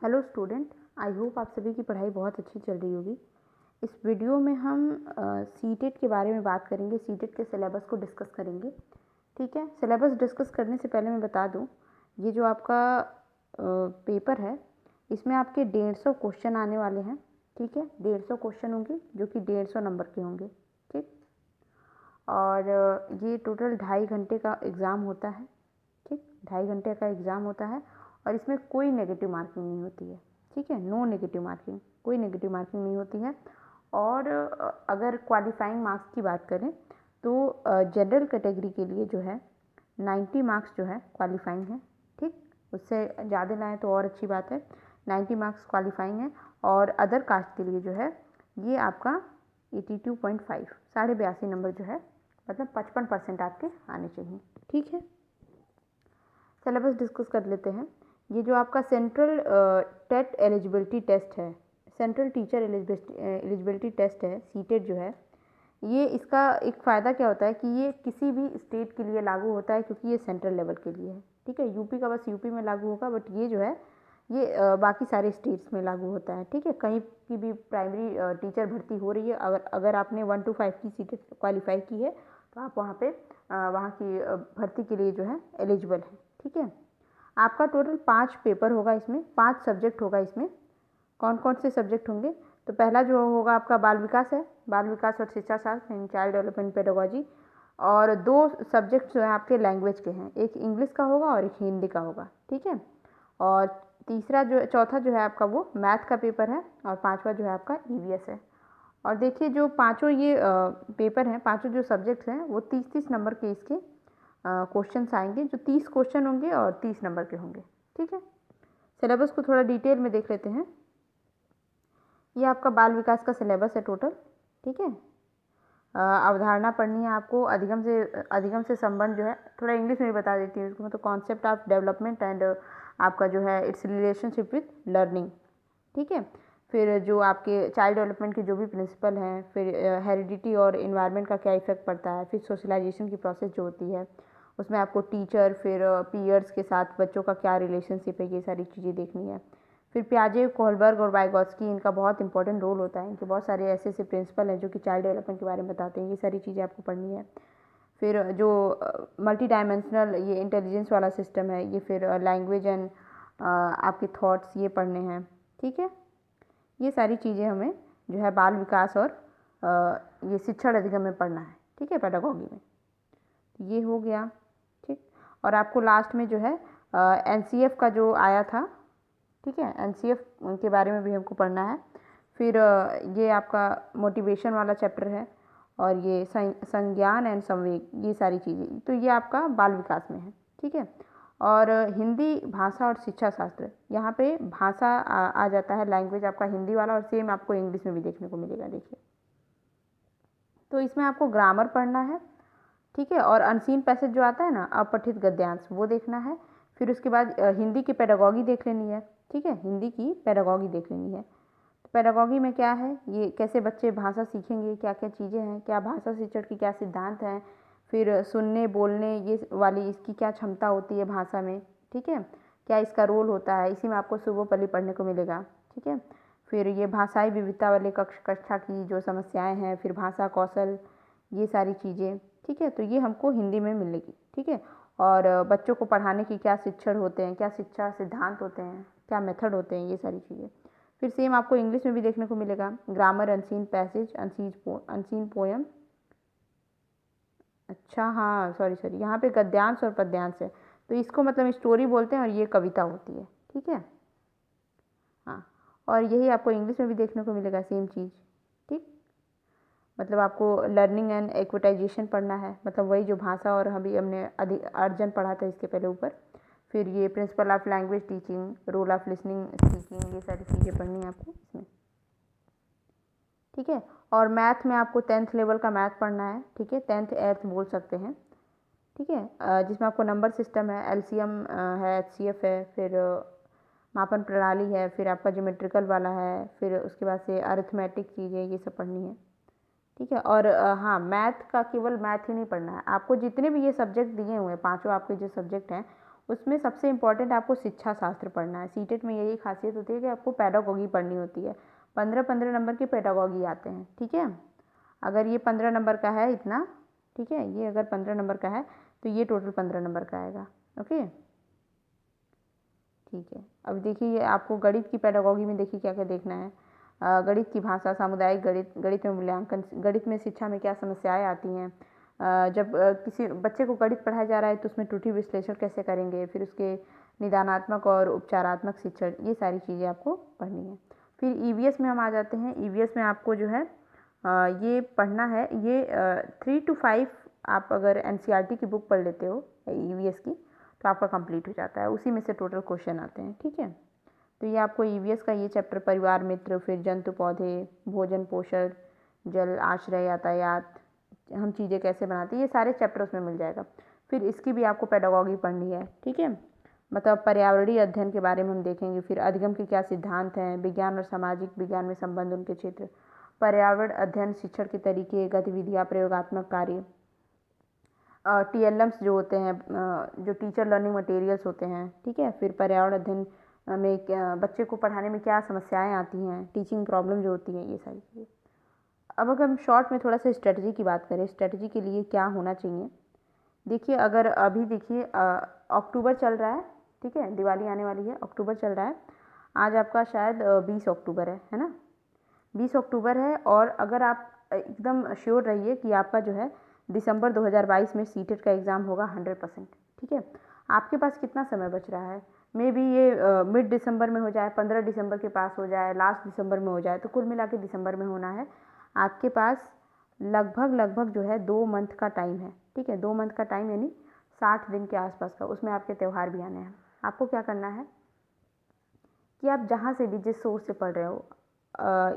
Hello student, I hope आप सभी की पढ़ाई बहुत अच्छी चल रही होगी। इस वीडियो में हम सीटेट के बारे में बात करेंगे। सीटेट के सिलेबस को डिस्कस करेंगे। ठीक है, सिलेबस डिस्कस करने से पहले मैं बता दूं, ये जो आपका पेपर है इसमें आपके 150 क्वेश्चन आने वाले हैं। ठीक है, 150 क्वेश्चन होंगे जो कि 150 नंबर के होंगे। ठीक, और ये टोटल 2.5 घंटे का एग्ज़ाम होता है। ठीक, 2.5 घंटे का एग्ज़ाम होता है और इसमें कोई नेगेटिव मार्किंग नहीं होती है। ठीक है, नो नेगेटिव मार्किंग, कोई नेगेटिव मार्किंग नहीं होती है। और अगर क्वालिफाइंग मार्क्स की बात करें तो जनरल कैटेगरी के लिए जो है 90 मार्क्स जो है क्वालिफाइंग है। ठीक, उससे ज़्यादा लाएँ तो और अच्छी बात है। 90 मार्क्स क्वालिफाइंग है। और अदर कास्ट के लिए जो है ये आपका 82.5 82.5 नंबर जो है, मतलब 55% आपके आने चाहिए। ठीक है, सिलेबस डिस्कस कर लेते हैं। ये जो आपका सेंट्रल टेट एलिजिबिलिटी टेस्ट है, सेंट्रल टीचर एलिजिबिलिटी टेस्ट है, सीटेट जो है, ये इसका एक फ़ायदा क्या होता है कि ये किसी भी स्टेट के लिए लागू होता है क्योंकि ये सेंट्रल लेवल के लिए है। ठीक है, यूपी का बस यूपी में लागू होगा, बट ये जो है ये बाकी सारे स्टेट्स में लागू होता है। ठीक है, कहीं की भी प्राइमरी टीचर भर्ती हो रही है, अगर आपने 1 to 5 की सीटें क्वालिफाई की है तो आप वहाँ पे वहाँ की भर्ती के लिए जो है एलिजिबल है। ठीक है, आपका टोटल 5 पेपर होगा, इसमें 5 सब्जेक्ट होगा। इसमें कौन कौन से सब्जेक्ट होंगे? तो पहला जो होगा आपका बाल विकास है, बाल विकास और शिक्षा शास्त्र यानी चाइल्ड डेवलपमेंट पेडागोजी। और 2 सब्जेक्ट जो हैं आपके लैंग्वेज के हैं, एक इंग्लिश का होगा और एक हिंदी का होगा। ठीक है, और चौथा जो है आपका वो मैथ का पेपर है और 5वां जो है आपका ईवीएस है। और देखिए जो पांचों ये पेपर हैं, पांचों जो सब्जेक्ट्स हैं वो 30-30 नंबर के इसके क्वेश्चंस आएंगे, जो 30 क्वेश्चन होंगे और 30 नंबर के होंगे। ठीक है, सिलेबस को थोड़ा डिटेल में देख लेते हैं। ये आपका बाल विकास का सिलेबस है टोटल। ठीक है, अवधारणा पढ़नी है आपको, अधिगम से संबंध जो है, थोड़ा इंग्लिश में भी बता देती हूँ इसको, मतलब कॉन्सेप्ट ऑफ डेवलपमेंट एंड आपका जो है इट्स रिलेशनशिप विथ लर्निंग। ठीक है, फिर जो आपके चाइल्ड डेवलपमेंट के जो भी प्रिंसिपल हैं, फिर हेरिडिटी और इन्वायरमेंट का क्या इफेक्ट पड़ता है, फिर सोशलाइजेशन की प्रोसेस जो होती है उसमें आपको टीचर फिर पीयर्स के साथ बच्चों का क्या रिलेशनशिप है, ये सारी चीज़ें देखनी है। फिर पियाजे, कोहलबर्ग और वाइगोत्स्की, इनका बहुत इंपॉर्टेंट रोल होता है। इनके बहुत सारे ऐसे ऐसे प्रिंसिपल हैं जो कि चाइल्ड डेवलपमेंट के बारे में बताते हैं। ये सारी चीज़ें आपको पढ़नी है। फिर जो मल्टी डायमेंशनल ये इंटेलिजेंस वाला सिस्टम है, ये फिर लैंग्वेज एंड आपके थॉट्स ये पढ़ने हैं। ठीक है, ये सारी चीज़ें हमें जो है बाल विकास और ये शिक्षण अधिगम में पढ़ना है। ठीक है, पेडागोगी में ये हो गया। ठीक, और आपको लास्ट में जो है एनसीएफ का जो आया था, ठीक है, एनसीएफ के बारे में भी हमको पढ़ना है। फिर ये आपका मोटिवेशन वाला चैप्टर है और ये संज्ञान एंड संवेग, ये सारी चीज़ें, तो ये आपका बाल विकास में है। ठीक है, और हिंदी भाषा और शिक्षा शास्त्र, यहाँ पे भाषा आ जाता है, लैंग्वेज आपका हिंदी वाला, और सेम आपको इंग्लिश में भी देखने को मिलेगा। देखिए, तो इसमें आपको ग्रामर पढ़ना है। ठीक है, और अनसीन पैसेज जो आता है ना, अपठित गद्यांश, वो देखना है। फिर उसके बाद हिंदी की पेडागोगी देख लेनी है। ठीक है, हिंदी की पेडागोगी देख लेनी है। तो पेडागोगी में क्या है, ये कैसे बच्चे भाषा सीखेंगे, क्या क्या चीज़ें हैं, क्या भाषा शिक्षण की क्या सिद्धांत हैं, फिर सुनने बोलने ये वाली इसकी क्या क्षमता होती है भाषा में। ठीक है, क्या इसका रोल होता है, इसी में आपको सर्वोपरि पढ़ने को मिलेगा। ठीक है, फिर ये भाषाई विविधता वाले कक्षा की जो समस्याएं हैं, फिर भाषा कौशल, ये सारी चीज़ें। ठीक है, तो ये हमको हिंदी में मिलेगी। ठीक है, और बच्चों को पढ़ाने की क्या शिक्षण होते हैं, क्या शिक्षा सिद्धांत होते हैं, क्या मेथड होते हैं, ये सारी चीज़ें। फिर सेम आपको इंग्लिश में भी देखने को मिलेगा, grammar, unseen passage, unseen poem. अच्छा हाँ, सॉरी, यहाँ पे गद्यांश और पद्यांश है, तो इसको मतलब स्टोरी बोलते हैं और ये कविता होती है। ठीक है, हाँ, और यही आपको इंग्लिश में भी देखने को मिलेगा, सेम चीज़। ठीक, मतलब आपको लर्निंग एंड एक्विटाइजेशन पढ़ना है, मतलब वही जो भाषा और हमने अर्जन पढ़ा था इसके पहले ऊपर। फिर ये principle of language teaching, role of listening speaking, ये सारी चीज़ें पढ़नी है आपको इसमें। ठीक है, और मैथ में आपको 10th लेवल का मैथ पढ़ना है। ठीक है, 10th 8th बोल सकते हैं। ठीक है, जिसमें आपको नंबर सिस्टम है, एलसीएम है, एचसीएफ है, फिर मापन प्रणाली है, फिर आपका ज्योमेट्रिकल वाला है, फिर उसके बाद से अरिथमेटिक चीज़ें, ये सब पढ़नी है। ठीक है, और हाँ, मैथ का केवल मैथ ही नहीं पढ़ना है आपको, जितने भी ये सब्जेक्ट दिए हुए हैं, पांचों आपके जो सब्जेक्ट हैं उसमें सबसे इम्पॉर्टेंट आपको शिक्षा शास्त्र पढ़ना है। सीटेट में यही खासियत होती है कि आपको पैडागॉजी पढ़नी होती है। 15-15 नंबर के पैडागॉजी आते हैं, ठीक है। अगर ये 15 नंबर का है इतना, ठीक है, ये अगर 15 नंबर का है तो ये टोटल 15 नंबर का आएगा। ओके, ठीक है। अब देखिए आपको गणित की पैडागॉजी में देखिए क्या क्या देखना है। गणित की भाषा, सामुदायिक गणित, गणित में मूल्यांकन, गणित में शिक्षा में क्या समस्याएं आती हैं, जब किसी बच्चे को गणित पढ़ाया जा रहा है तो उसमें त्रुटि विश्लेषण कैसे करेंगे, फिर उसके निदानात्मक और उपचारात्मक शिक्षण, ये सारी चीज़ें आपको पढ़नी है। फिर ईवीएस में हम आ जाते हैं। ईवीएस में आपको जो है ये पढ़ना है, ये 3 to 5 आप अगर एनसीईआरटी की बुक पढ़ लेते हो ईवीएस की तो आपका कंप्लीट हो जाता है। उसी में से टोटल क्वेश्चन आते हैं, ठीक है। तो ये आपको ईवीएस का ये चैप्टर, परिवार मित्र, फिर जंतु पौधे, भोजन पोषण, जल आश्रय, यातायात, हम चीज़ें कैसे बनाते हैं, ये सारे चैप्टर उसमें मिल जाएगा। फिर इसकी भी आपको पैडागॉजी पढ़नी है, ठीक है। मतलब पर्यावरणीय अध्ययन के बारे में हम देखेंगे। फिर अधिगम के क्या सिद्धांत हैं, विज्ञान और सामाजिक विज्ञान में संबंध, उनके क्षेत्र, पर्यावरण अध्ययन, शिक्षण के तरीके, गतिविधियाँ, प्रयोगात्मक कार्य, TLMs जो होते हैं, जो टीचर लर्निंग मटेरियल्स होते हैं, ठीक है। फिर पर्यावरण अध्ययन में बच्चे को पढ़ाने में क्या समस्याएं आती हैं, टीचिंग प्रॉब्लम जो होती हैं, ये सारी चीज़ें। अब अगर हम शॉर्ट में थोड़ा सा स्ट्रेटजी की बात करें, स्ट्रेटजी के लिए क्या होना चाहिए। देखिए अगर अभी देखिए अक्टूबर चल रहा है, ठीक है, दिवाली आने वाली है, अक्टूबर चल रहा है। आज आपका शायद 20 अक्टूबर है ना, 20 अक्टूबर है। और अगर आप एकदम श्योर रहिए कि आपका जो है दिसंबर 2022 में सीटेट का एग्ज़ाम होगा 100%, ठीक है। आपके पास कितना समय बच रहा है, मे बी ये मिड दिसंबर में हो जाए, 15 दिसंबर के पास हो जाए, लास्ट दिसंबर में हो जाए, तो कुल मिला के दिसंबर में होना है। आपके पास लगभग जो है 2 मंथ का टाइम है, ठीक है। 2 मंथ का टाइम यानी 60 दिन के आसपास का। उसमें आपके त्यौहार भी आने हैं। आपको क्या करना है कि आप जहाँ से भी जिस सोर्स से पढ़ रहे हो,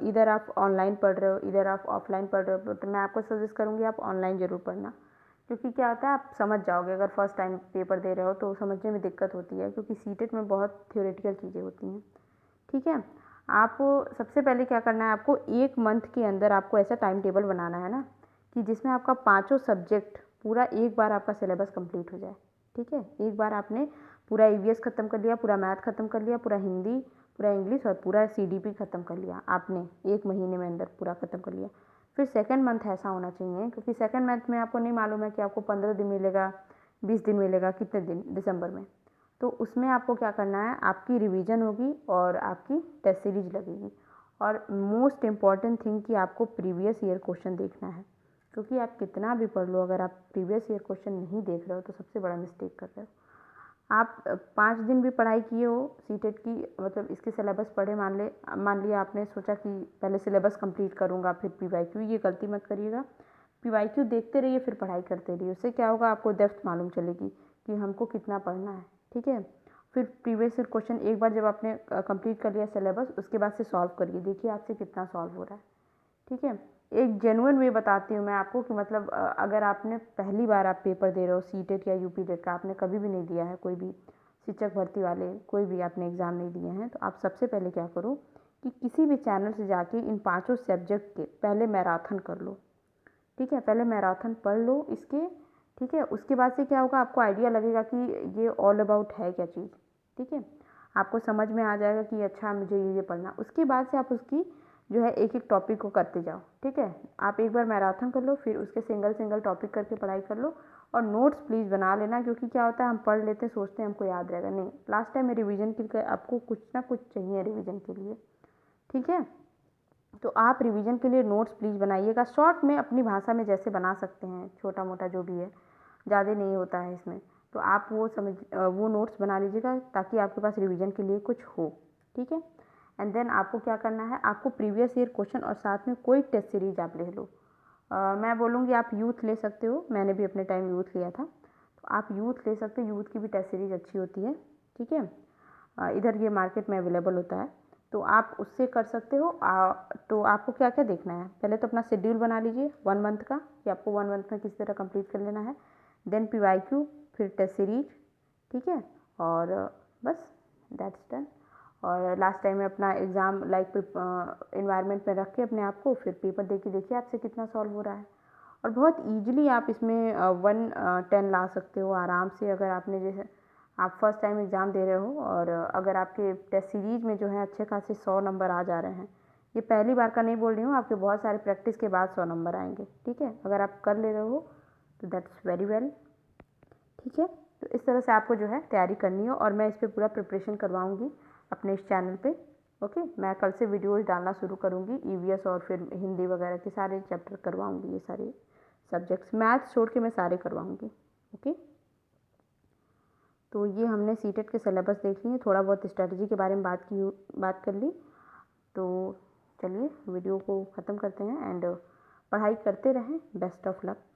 इधर आप ऑनलाइन पढ़ रहे हो, इधर आप ऑफलाइन पढ़ रहे हो, तो मैं आपको सजेस्ट करूँगी आप ऑनलाइन ज़रूर पढ़ना। क्योंकि क्या होता है, आप समझ जाओगे। अगर फर्स्ट टाइम पेपर दे रहे हो तो समझने में दिक्कत होती है, क्योंकि सीटेट में बहुत थ्योरेटिकल चीज़ें होती हैं, ठीक है। आप सबसे पहले क्या करना है, आपको 1 मंथ के अंदर आपको ऐसा टाइम टेबल बनाना है ना कि जिसमें आपका 5 सब्जेक्ट पूरा एक बार आपका सिलेबस कंप्लीट हो जाए, ठीक है। एक बार आपने पूरा ईवीएस ख़त्म कर लिया, पूरा मैथ ख़त्म कर लिया, पूरा हिंदी, पूरा इंग्लिश और पूरा CDP ख़त्म कर लिया आपने, 1 महीने में अंदर पूरा ख़त्म कर लिया। फिर सेकंड मंथ ऐसा होना चाहिए, क्योंकि सेकंड मंथ में आपको नहीं मालूम है कि आपको 15 दिन मिलेगा, 20 दिन मिलेगा, कितने दिन दिसंबर में। तो उसमें आपको क्या करना है, आपकी रिवीजन होगी और आपकी टेस्ट सीरीज लगेगी। और मोस्ट इम्पॉर्टेंट थिंग कि आपको प्रीवियस ईयर क्वेश्चन देखना है, क्योंकि आप कितना भी पढ़ लो, अगर आप प्रीवियस ईयर क्वेश्चन नहीं देख रहे हो तो सबसे बड़ा मिस्टेक कर रहे हो। आप 5 दिन भी पढ़ाई किए हो सीटेट की, मतलब इसके सिलेबस पढ़े, मान लिया आपने सोचा कि पहले सिलेबस कंप्लीट करूँगा फिर PYQ, ये गलती मत करिएगा। PYQ देखते रहिए, फिर पढ़ाई करते रहिए। उससे क्या होगा, आपको डेप्थ मालूम चलेगी कि हमको कितना पढ़ना है, ठीक है। फिर प्रीवियस ईयर क्वेश्चन एक बार जब आपने कंप्लीट कर लिया सिलेबस, उसके बाद से सॉल्व करिए, देखिए आपसे कितना सॉल्व हो रहा है, ठीक है। एक जेन्युइन वे बताती हूँ मैं आपको कि मतलब अगर आपने पहली बार आप पेपर दे रहे हो सीटेट या यूपीटेट का, आपने कभी भी नहीं दिया है, कोई भी शिक्षक भर्ती वाले कोई भी आपने एग्ज़ाम नहीं दिए हैं, तो आप सबसे पहले क्या करो कि किसी भी चैनल से जाके इन 5 सब्जेक्ट के पहले मैराथन कर लो, ठीक है। पहले मैराथन पढ़ लो इसके, ठीक है। उसके बाद से क्या होगा, आपको आइडिया लगेगा कि ये ऑल अबाउट है क्या चीज़, ठीक है। आपको समझ में आ जाएगा कि अच्छा मुझे ये पढ़ना। उसके बाद से आप उसकी जो है एक एक टॉपिक को करते जाओ, ठीक है। आप एक बार मैराथन कर लो, फिर उसके सिंगल टॉपिक करके पढ़ाई कर लो। और नोट्स प्लीज़ बना लेना, क्योंकि क्या होता है हम पढ़ लेते हैं, सोचते हैं हमको याद रहेगा, नहीं, लास्ट टाइम में रिवीजन के लिए आपको कुछ ना कुछ चाहिए रिवीजन के लिए, ठीक है। तो आप रिवीजन के लिए नोट्स प्लीज़ बनाइएगा, शॉर्ट में अपनी भाषा में जैसे बना सकते हैं, छोटा मोटा जो भी है, ज़्यादा नहीं होता है इसमें। तो आप वो नोट्स बना लीजिएगा ताकि आपके पास रिवीजन के लिए कुछ हो, ठीक है। एंड देन आपको क्या करना है, आपको प्रीवियस ईयर क्वेश्चन और साथ में कोई टेस्ट सीरीज आप ले लो। मैं बोलूँगी आप यूथ ले सकते हो, मैंने भी अपने टाइम यूथ लिया था, तो आप यूथ ले सकते हो, यूथ की भी टेस्ट सीरीज अच्छी होती है, ठीक है। इधर ये मार्केट में अवेलेबल होता है, तो आप उससे कर सकते हो। तो आपको क्या क्या देखना है, पहले तो अपना शेड्यूल बना लीजिए 1 मंथ का, कि आपको 1 मंथ में किस तरह कंप्लीट कर लेना है। देन PYQ, फिर टेस्ट सीरीज, ठीक है। और बस दैट्स डन। और लास्ट टाइम में अपना एग्ज़ाम लाइक इन्वायरमेंट में रख के अपने आप को, फिर पेपर दे के देखिए आपसे कितना सॉल्व हो रहा है। और बहुत ईजिली आप इसमें 110 ला सकते हो आराम से। अगर आपने जैसे आप फर्स्ट टाइम एग्ज़ाम दे रहे हो और अगर आपके टेस्ट सीरीज़ में जो है अच्छे खासे 100 नंबर आ जा रहे हैं, ये पहली बार का नहीं बोल रही हूँ, आपके बहुत सारे प्रैक्टिस के बाद 100 नंबर आएंगे, ठीक है। अगर आप कर ले रहे हो तो दैट्स वेरी वेल, ठीक है। तो इस तरह से आपको जो है तैयारी करनी है और मैं इस पर पूरा प्रिपरेशन करवाऊँगी अपने इस चैनल पे, ओके। मैं कल से वीडियोज़ डालना शुरू करूँगी, ईवीएस और फिर हिंदी वगैरह के सारे चैप्टर करवाऊँगी, ये सारे सब्जेक्ट्स, मैथ्स छोड़ के मैं सारे करवाऊँगी, ओके। तो ये हमने सीटेट के सिलेबस देख लिए, थोड़ा बहुत स्ट्रैटेजी के बारे में बात कर ली। तो चलिए वीडियो को ख़त्म करते हैं एंड पढ़ाई करते रहें। Best of luck.